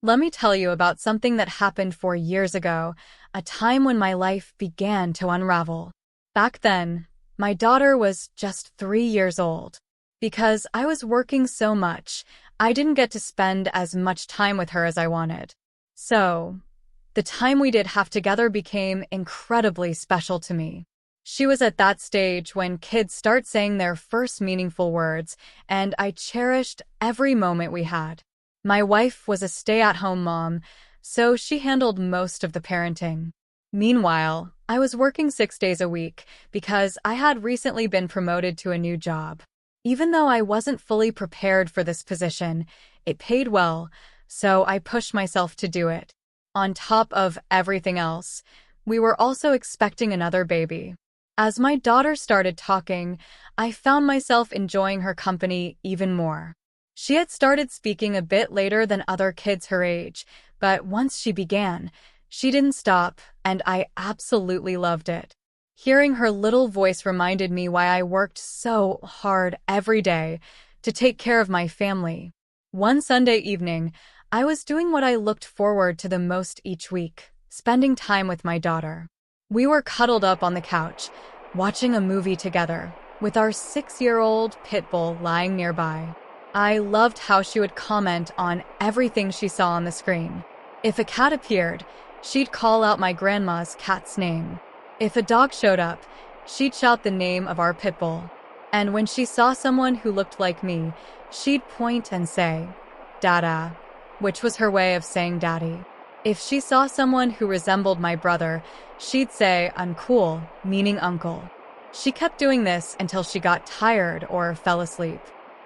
Let me tell you about something that happened 4 years ago, a time when my life began to unravel. Back then, my daughter was just 3 years old. Because I was working so much, I didn't get to spend as much time with her as I wanted. So, the time we did have together became incredibly special to me. She was at that stage when kids start saying their first meaningful words, and I cherished every moment we had. My wife was a stay-at-home mom, so she handled most of the parenting. Meanwhile, I was working 6 days a week because I had recently been promoted to a new job. Even though I wasn't fully prepared for this position, it paid well, so I pushed myself to do it. On top of everything else, we were also expecting another baby. As my daughter started talking, I found myself enjoying her company even more. She had started speaking a bit later than other kids her age, but once she began, she didn't stop, and I absolutely loved it. Hearing her little voice reminded me why I worked so hard every day to take care of my family. One Sunday evening, I was doing what I looked forward to the most each week, spending time with my daughter. We were cuddled up on the couch, watching a movie together, with our 6-year-old pit bull lying nearby. I loved how she would comment on everything she saw on the screen. If a cat appeared, she'd call out my grandma's cat's name. If a dog showed up, she'd shout the name of our pit bull. And when she saw someone who looked like me, she'd point and say, "Dada," which was her way of saying daddy. If she saw someone who resembled my brother, she'd say uncool, meaning uncle. She kept doing this until she got tired or fell asleep.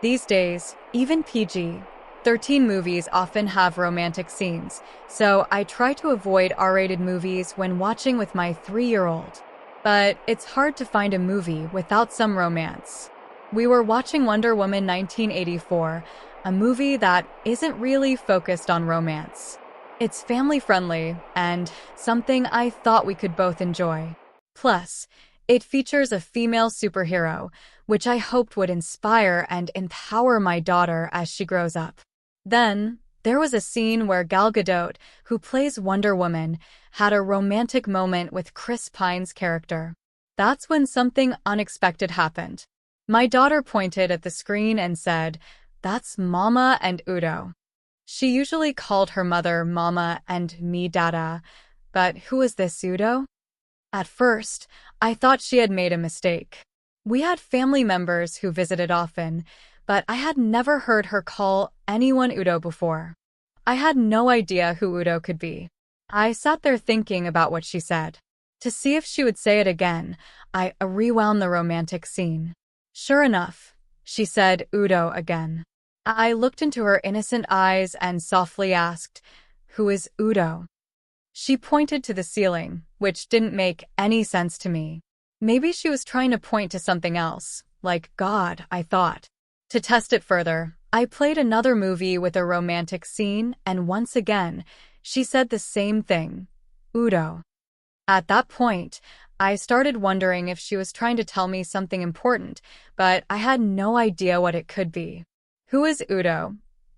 These days, even PG-13 movies often have romantic scenes, so I try to avoid R-rated movies when watching with my 3-year-old. But it's hard to find a movie without some romance. We were watching Wonder Woman 1984, a movie that isn't really focused on romance. It's family-friendly and something I thought we could both enjoy. Plus, it features a female superhero, which I hoped would inspire and empower my daughter as she grows up. Then, there was a scene where Gal Gadot, who plays Wonder Woman, had a romantic moment with Chris Pine's character. That's when something unexpected happened. My daughter pointed at the screen and said, "That's Mama and Udo." She usually called her mother Mama and me Dada, but who is this Udo? At first, I thought she had made a mistake. We had family members who visited often, but I had never heard her call anyone Udo before. I had no idea who Udo could be. I sat there thinking about what she said. To see if she would say it again, I rewound the romantic scene. Sure enough, she said Udo again. I looked into her innocent eyes and softly asked, "Who is Udo?" She pointed to the ceiling, which didn't make any sense to me. Maybe she was trying to point to something else, like God, I thought. To test it further, I played another movie with a romantic scene, and once again, she said the same thing, Udo. At that point, I started wondering if she was trying to tell me something important, but I had no idea what it could be. Who is Udo?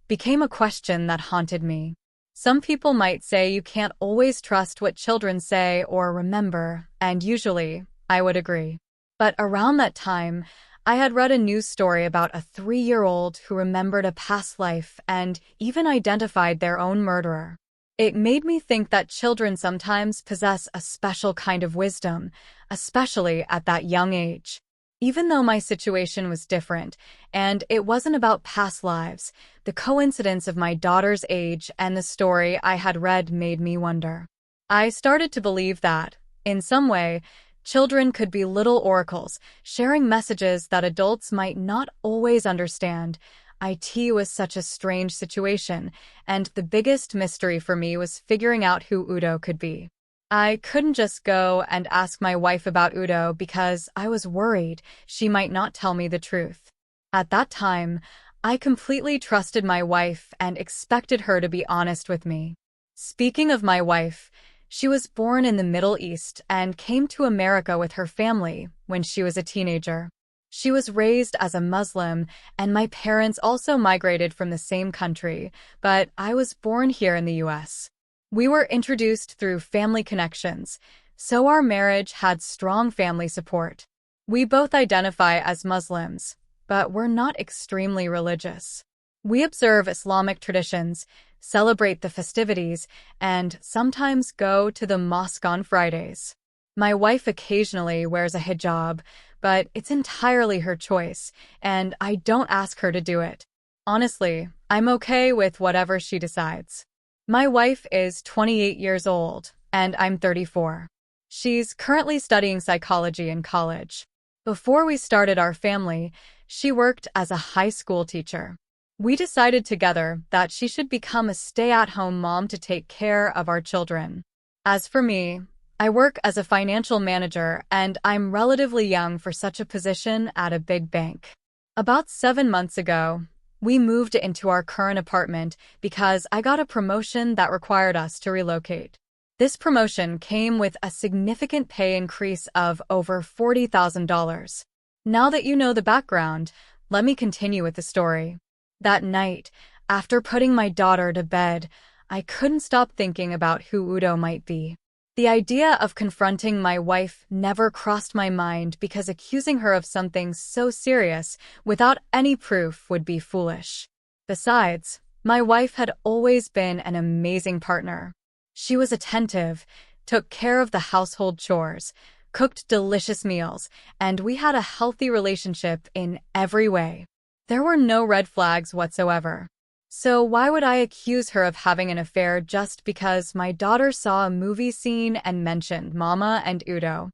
Became a question that haunted me. Some people might say you can't always trust what children say or remember, and usually, I would agree. But around that time, I had read a news story about a 3-year-old who remembered a past life and even identified their own murderer. It made me think that children sometimes possess a special kind of wisdom, especially at that young age. Even though my situation was different, and it wasn't about past lives, the coincidence of my daughter's age and the story I had read made me wonder. I started to believe that, in some way, children could be little oracles, sharing messages that adults might not always understand. It was such a strange situation, and the biggest mystery for me was figuring out who Udo could be. I couldn't just go and ask my wife about Udo because I was worried she might not tell me the truth. At that time, I completely trusted my wife and expected her to be honest with me. Speaking of my wife, she was born in the Middle East and came to America with her family when she was a teenager. She was raised as a Muslim, and my parents also migrated from the same country, but I was born here in the US. We were introduced through family connections, so our marriage had strong family support. We both identify as Muslims, but we're not extremely religious. We observe Islamic traditions, celebrate the festivities, and sometimes go to the mosque on Fridays. My wife occasionally wears a hijab, but it's entirely her choice, and I don't ask her to do it. Honestly, I'm okay with whatever she decides. My wife is 28 years old, and I'm 34. She's currently studying psychology in college. Before we started our family, she worked as a high school teacher. We decided together that she should become a stay-at-home mom to take care of our children. As for me, I work as a financial manager, and I'm relatively young for such a position at a big bank. About 7 months ago, we moved into our current apartment because I got a promotion that required us to relocate. This promotion came with a significant pay increase of over $40,000. Now that you know the background, let me continue with the story. That night, after putting my daughter to bed, I couldn't stop thinking about who Udo might be. The idea of confronting my wife never crossed my mind because accusing her of something so serious without any proof would be foolish. Besides, my wife had always been an amazing partner. She was attentive, took care of the household chores, cooked delicious meals, and we had a healthy relationship in every way. There were no red flags whatsoever. So why would I accuse her of having an affair just because my daughter saw a movie scene and mentioned Mama and Udo?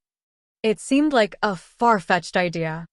It seemed like a far-fetched idea.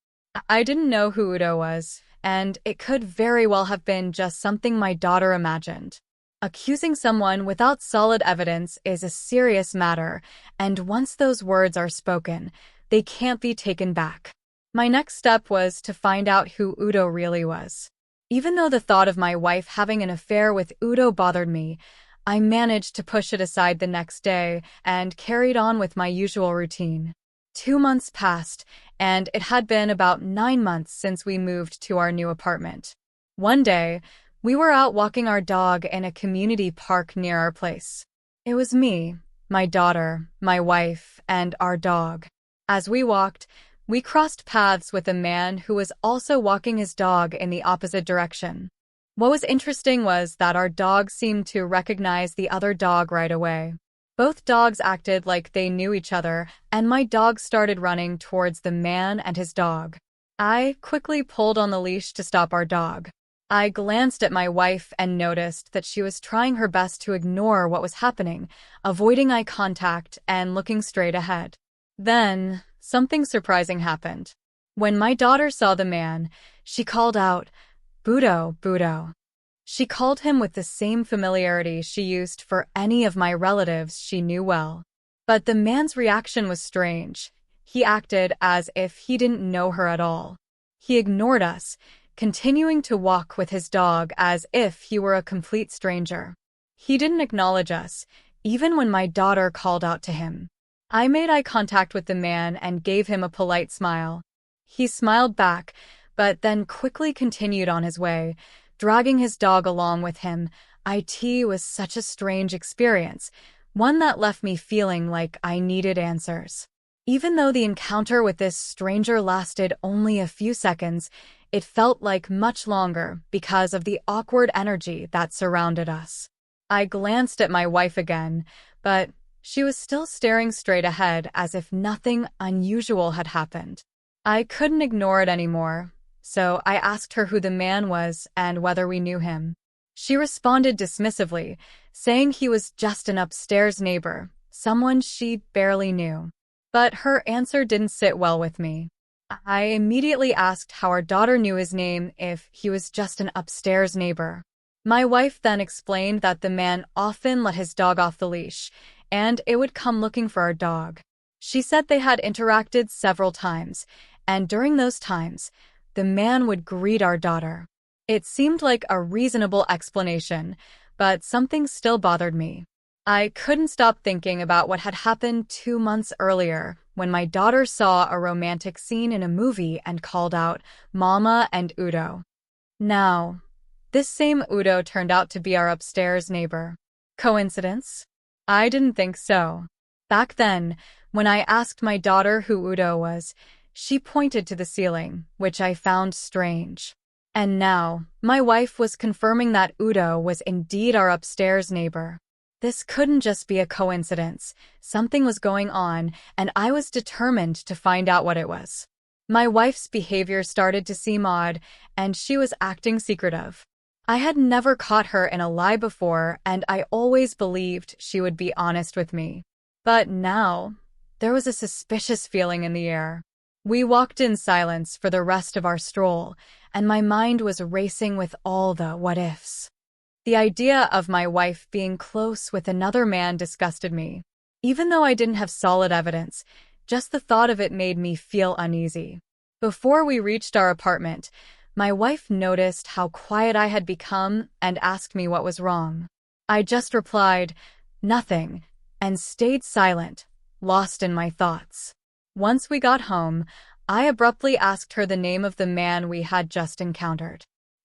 I didn't know who Udo was, and it could very well have been just something my daughter imagined. Accusing someone without solid evidence is a serious matter, and once those words are spoken, they can't be taken back. My next step was to find out who Udo really was. Even though the thought of my wife having an affair with Udo bothered me, I managed to push it aside the next day and carried on with my usual routine. 2 months passed, and it had been about 9 months since we moved to our new apartment. One day, we were out walking our dog in a community park near our place. It was me, my daughter, my wife, and our dog. As we walked, we crossed paths with a man who was also walking his dog in the opposite direction. What was interesting was that our dog seemed to recognize the other dog right away. Both dogs acted like they knew each other, and my dog started running towards the man and his dog. I quickly pulled on the leash to stop our dog. I glanced at my wife and noticed that she was trying her best to ignore what was happening, avoiding eye contact and looking straight ahead. Then, something surprising happened. When my daughter saw the man, she called out, "Budo, Budo." She called him with the same familiarity she used for any of my relatives she knew well. But the man's reaction was strange. He acted as if he didn't know her at all. He ignored us, continuing to walk with his dog as if he were a complete stranger. He didn't acknowledge us, even when my daughter called out to him. I made eye contact with the man and gave him a polite smile. He smiled back, but then quickly continued on his way, dragging his dog along with him. It was such a strange experience, one that left me feeling like I needed answers. Even though the encounter with this stranger lasted only a few seconds, it felt like much longer because of the awkward energy that surrounded us. I glanced at my wife again, but she was still staring straight ahead as if nothing unusual had happened. I couldn't ignore it anymore, so I asked her who the man was and whether we knew him. She responded dismissively, saying he was just an upstairs neighbor, someone she barely knew. But her answer didn't sit well with me. I immediately asked how our daughter knew his name if he was just an upstairs neighbor. My wife then explained that the man often let his dog off the leash, and it would come looking for our dog. She said they had interacted several times, and during those times, the man would greet our daughter. It seemed like a reasonable explanation, but something still bothered me. I couldn't stop thinking about what had happened 2 months earlier when my daughter saw a romantic scene in a movie and called out, "Mama and Udo." Now, this same Udo turned out to be our upstairs neighbor. Coincidence? I didn't think so. Back then, when I asked my daughter who Udo was, she pointed to the ceiling, which I found strange. And now, my wife was confirming that Udo was indeed our upstairs neighbor. This couldn't just be a coincidence. Something was going on, and I was determined to find out what it was. My wife's behavior started to seem odd, and she was acting secretive. I had never caught her in a lie before, and I always believed she would be honest with me. But now, there was a suspicious feeling in the air. We walked in silence for the rest of our stroll, and my mind was racing with all the what-ifs. The idea of my wife being close with another man disgusted me. Even though I didn't have solid evidence, just the thought of it made me feel uneasy. Before we reached our apartment, my wife noticed how quiet I had become and asked me what was wrong. I just replied, "Nothing," and stayed silent, lost in my thoughts. Once we got home, I abruptly asked her the name of the man we had just encountered.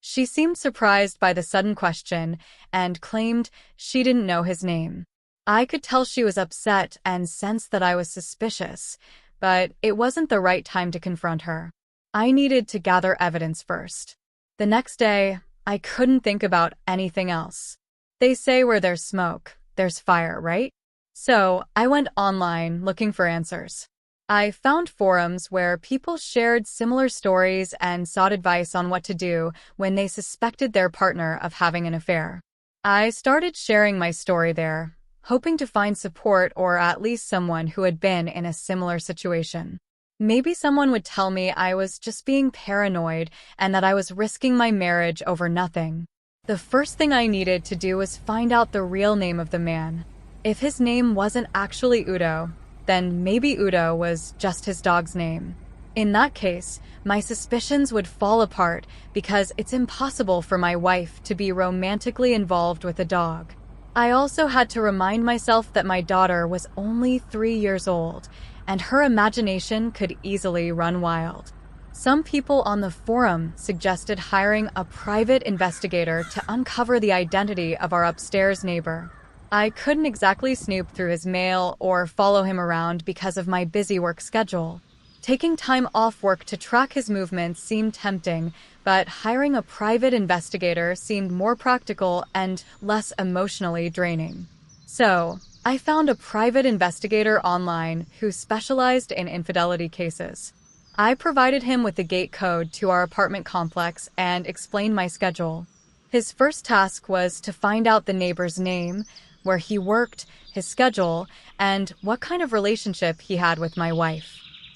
She seemed surprised by the sudden question and claimed she didn't know his name. I could tell she was upset and sensed that I was suspicious, but it wasn't the right time to confront her. I needed to gather evidence first. The next day, I couldn't think about anything else. They say where there's smoke, there's fire, right? So I went online looking for answers. I found forums where people shared similar stories and sought advice on what to do when they suspected their partner of having an affair. I started sharing my story there, hoping to find support or at least someone who had been in a similar situation. Maybe someone would tell me I was just being paranoid and that I was risking my marriage over nothing. The first thing I needed to do was find out the real name of the man. If his name wasn't actually Udo, then maybe Udo was just his dog's name. In that case, my suspicions would fall apart because it's impossible for my wife to be romantically involved with a dog. I also had to remind myself that my daughter was only 3 years old, and her imagination could easily run wild. Some people on the forum suggested hiring a private investigator to uncover the identity of our upstairs neighbor. I couldn't exactly snoop through his mail or follow him around because of my busy work schedule. Taking time off work to track his movements seemed tempting, but hiring a private investigator seemed more practical and less emotionally draining. So, I found a private investigator online who specialized in infidelity cases. I provided him with the gate code to our apartment complex and explained my schedule. His first task was to find out the neighbor's name, where he worked, his schedule, and what kind of relationship he had with my wife.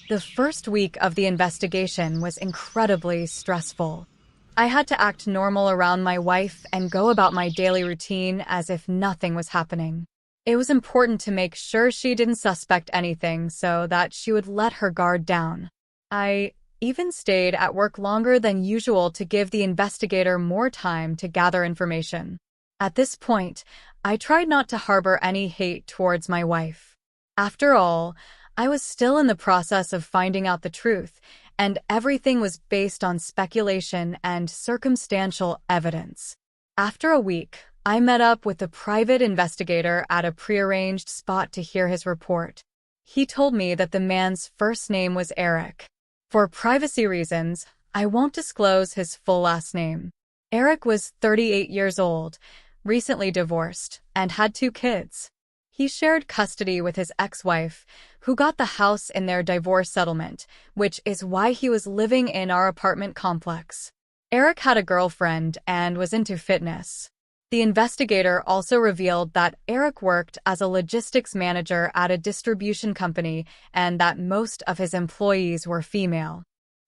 The first week of the investigation was incredibly stressful. I had to act normal around my wife and go about my daily routine as if nothing was happening. It was important to make sure she didn't suspect anything so that she would let her guard down. I even stayed at work longer than usual to give the investigator more time to gather information. At this point, I tried not to harbor any hate towards my wife. After all, I was still in the process of finding out the truth, and everything was based on speculation and circumstantial evidence. After a week, I met up with the private investigator at a prearranged spot to hear his report. He told me that the man's first name was Eric. For privacy reasons, I won't disclose his full last name. Eric was 38 years old, recently divorced, and had 2 kids. He shared custody with his ex-wife, who got the house in their divorce settlement, which is why he was living in our apartment complex. Eric had a girlfriend and was into fitness. The investigator also revealed that Eric worked as a logistics manager at a distribution company and that most of his employees were female.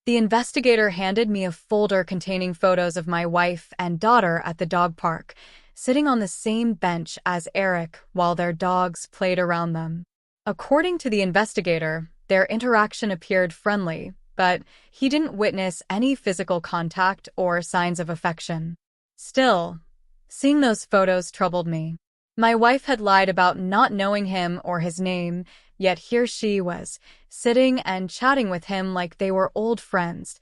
The investigator handed me a folder containing photos of my wife and daughter at the dog park, sitting on the same bench as Eric while their dogs played around them. According to the investigator, their interaction appeared friendly, but he didn't witness any physical contact or signs of affection. Still, seeing those photos troubled me. My wife had lied about not knowing him or his name, yet here she was, sitting and chatting with him like they were old friends,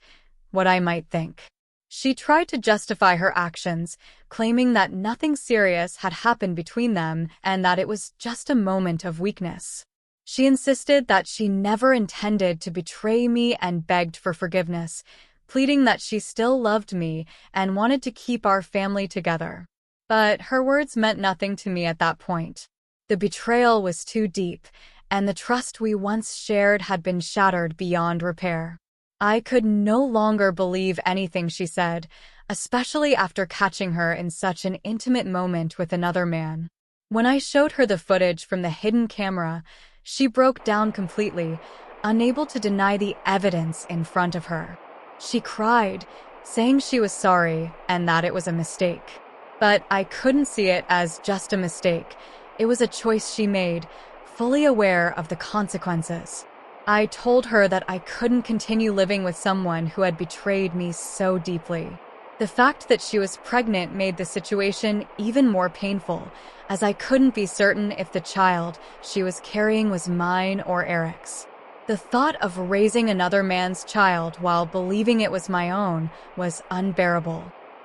what I might think. She tried to justify her actions, claiming that nothing serious had happened between them and that it was just a moment of weakness. She insisted that she never intended to betray me and begged for forgiveness, pleading that she still loved me and wanted to keep our family together. But her words meant nothing to me at that point. The betrayal was too deep, and the trust we once shared had been shattered beyond repair. I could no longer believe anything she said, especially after catching her in such an intimate moment with another man. When I showed her the footage from the hidden camera, she broke down completely, unable to deny the evidence in front of her. She cried, saying she was sorry and that it was a mistake. But I couldn't see it as just a mistake. It was a choice she made, fully aware of the consequences. I told her that I couldn't continue living with someone who had betrayed me so deeply. The fact that she was pregnant made the situation even more painful, as I couldn't be certain if the child she was carrying was mine or Eric's. The thought of raising another man's child while believing it was my own was unbearable.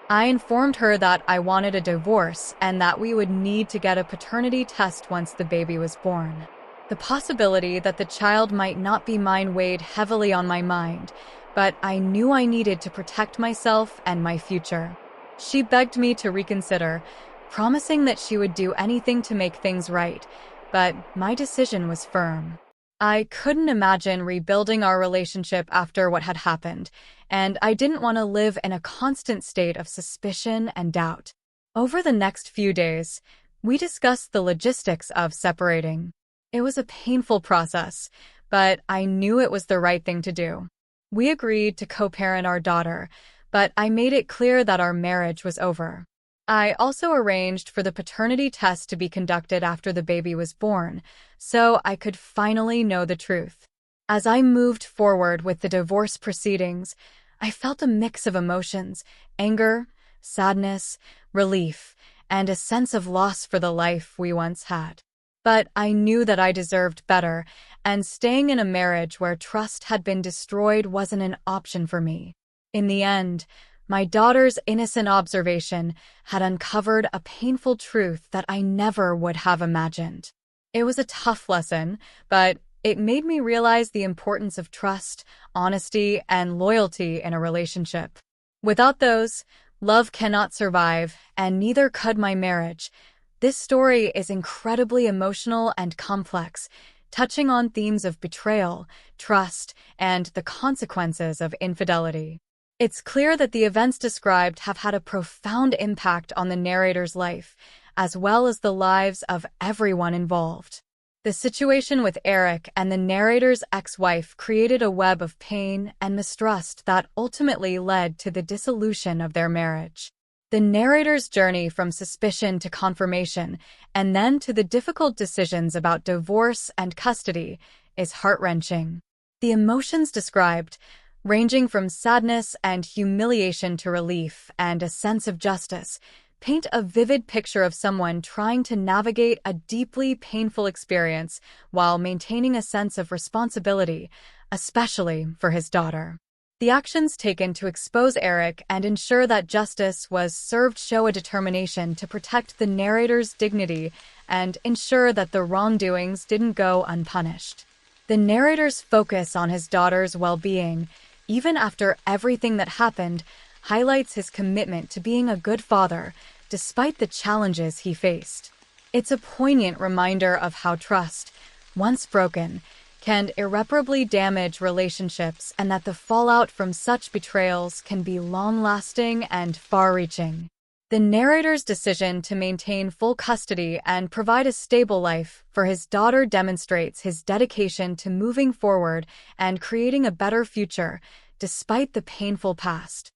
I informed her that I wanted a divorce and that we would need to get a paternity test once the baby was born. The possibility that the child might not be mine weighed heavily on my mind, but I knew I needed to protect myself and my future. She begged me to reconsider, promising that she would do anything to make things right, but my decision was firm. I couldn't imagine rebuilding our relationship after what had happened, and I didn't want to live in a constant state of suspicion and doubt. Over the next few days, we discussed the logistics of separating. It was a painful process, but I knew it was the right thing to do. We agreed to co-parent our daughter, but I made it clear that our marriage was over. I also arranged for the paternity test to be conducted after the baby was born, so I could finally know the truth. As I moved forward with the divorce proceedings, I felt a mix of emotions: anger, sadness, relief, and a sense of loss for the life we once had. But I knew that I deserved better, and staying in a marriage where trust had been destroyed wasn't an option for me. In the end, my daughter's innocent observation had uncovered a painful truth that I never would have imagined. It was a tough lesson, but it made me realize the importance of trust, honesty, and loyalty in a relationship. Without those, love cannot survive, and neither could my marriage. This story is incredibly emotional and complex, touching on themes of betrayal, trust, and the consequences of infidelity. It's clear that the events described have had a profound impact on the narrator's life, as well as the lives of everyone involved. The situation with Eric and the narrator's ex-wife created a web of pain and mistrust that ultimately led to the dissolution of their marriage. The narrator's journey from suspicion to confirmation, and then to the difficult decisions about divorce and custody, is heart-wrenching. The emotions described, ranging from sadness and humiliation to relief and a sense of justice, paint a vivid picture of someone trying to navigate a deeply painful experience while maintaining a sense of responsibility, especially for his daughter. The actions taken to expose Eric and ensure that justice was served show a determination to protect the narrator's dignity and ensure that the wrongdoings didn't go unpunished. The narrator's focus on his daughter's well-being, even after everything that happened, highlights his commitment to being a good father, despite the challenges he faced. It's a poignant reminder of how trust, once broken, can irreparably damage relationships, and that the fallout from such betrayals can be long-lasting and far-reaching. The narrator's decision to maintain full custody and provide a stable life for his daughter demonstrates his dedication to moving forward and creating a better future, despite the painful past.